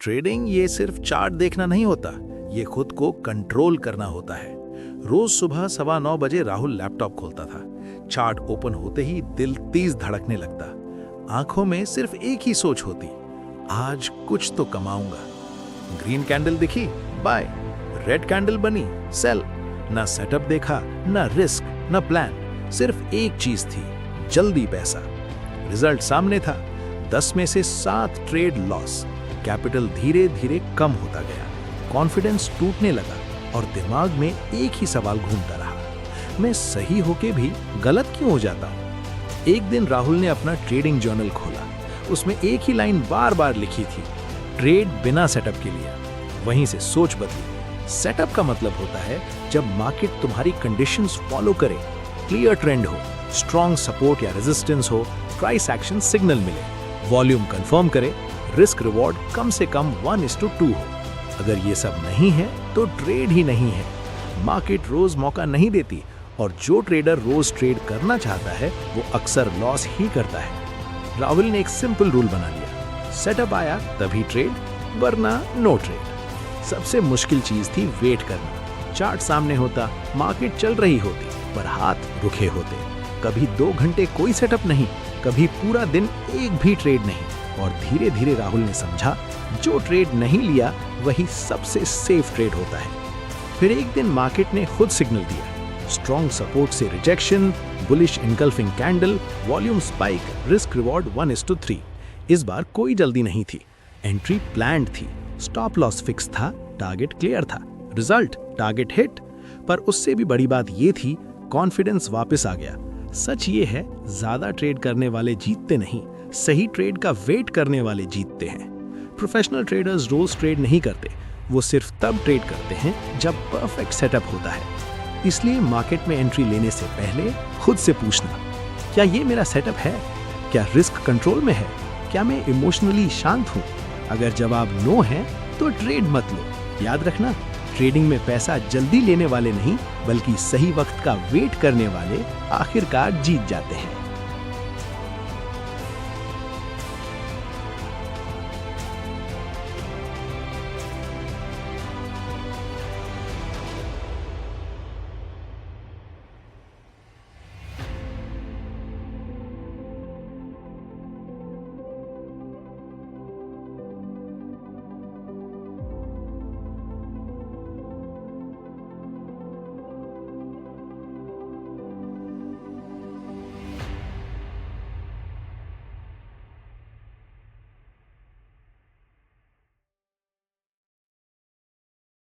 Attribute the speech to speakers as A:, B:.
A: Trading ये सिर्फ chart देखना नहीं होता, ये खुद को कंट्रोल करना होता है। रोज सुबह 9:15 बजे राहुल लैपटॉप खोलता था। चार्ट ओपन होते ही दिल तेज धड़कने लगता। आंखों में सिर्फ एक ही सोच होती, आज कुछ तो कमाऊंगा। ग्रीन कैंडल दिखी, बाय। रेड कैंडल बनी, सेल। ना सेटअप देखा, ना रिस्क, ना प्लान, सिर्फ एक चीज थी, जल्दी पैसा। रिजल्ट सामने था, 10 में से 7 ट्रेड लॉस। कैपिटल धीरे धीरे कम होता गया, कॉन्फिडेंस टूटने लगा और दिमाग में एक ही सवाल घूमता रहा, मैं सही होके भी गलत क्यों हो जाता हूं। एक दिन राहुल ने अपना ट्रेडिंग जर्नल खोला। उसमें एक ही लाइन बार बार लिखी थी, ट्रेड बिना सेटअप के लिए। वहीं से सोच बदली। सेटअप का मतलब होता है जब मार्केट तुम्हारी कंडीशंस फॉलो करे, क्लियर ट्रेंड हो, स्ट्रॉन्ग सपोर्ट या रेजिस्टेंस हो, प्राइस एक्शन सिग्नल मिले, वॉल्यूम कंफर्म करे, रिस्क रिवॉर्ड कम से कम 1:2 हो। अगर ये सब नहीं है तो ट्रेड ही नहीं है। मार्केट रोज मौका नहीं देती और जो ट्रेडर रोज ट्रेड करना चाहता है वो अक्सर लॉस ही करता है। राहुल ने एक सिंपल रूल बना लिया, सेटअप आया तभी ट्रेड, वरना नो ट्रेड। सबसे मुश्किल चीज थी वेट करना। चार्ट सामने होता, मार्केट चल रही होती, पर हाथ रुके होते। कभी 2 घंटे कोई सेटअप नहीं, कभी पूरा दिन एक भी ट्रेड नहीं। और धीरे धीरे राहुल ने समझा, जो ट्रेड नहीं लिया वही सबसे सेफ ट्रेड होता है। फिर एक दिन मार्केट ने खुद सिग्नल दिया, स्ट्रॉन्ग सपोर्ट से rejection, bullish engulfing candle, volume spike, risk reward 1:3। इस बार कोई जल्दी नहीं थी, एंट्री प्लान्ड थी, स्टॉप लॉस फिक्स था, टारगेट क्लियर था, रिजल्ट टारगेट हिट। पर उससे भी बड़ी बात ये थी, कॉन्फिडेंस वापस आ गया। सच ये है, ज्यादा ट्रेड करने वाले जीतते नहीं, सही ट्रेड का वेट करने वाले जीतते हैं। प्रोफेशनल ट्रेडर्स रोज ट्रेड नहीं करते, वो सिर्फ तब ट्रेड करते हैं जब परफेक्ट सेटअप होता है। इसलिए मार्केट में एंट्री लेने से पहले खुद से पूछना, क्या ये मेरा सेटअप है? क्या रिस्क कंट्रोल में है? क्या मैं इमोशनली शांत हूँ? अगर जवाब नो है तो ट्रेड मत लो। याद रखना, ट्रेडिंग में पैसा जल्दी लेने वाले नहीं, बल्कि सही वक्त का वेट करने वाले आखिरकार जीत जाते हैं।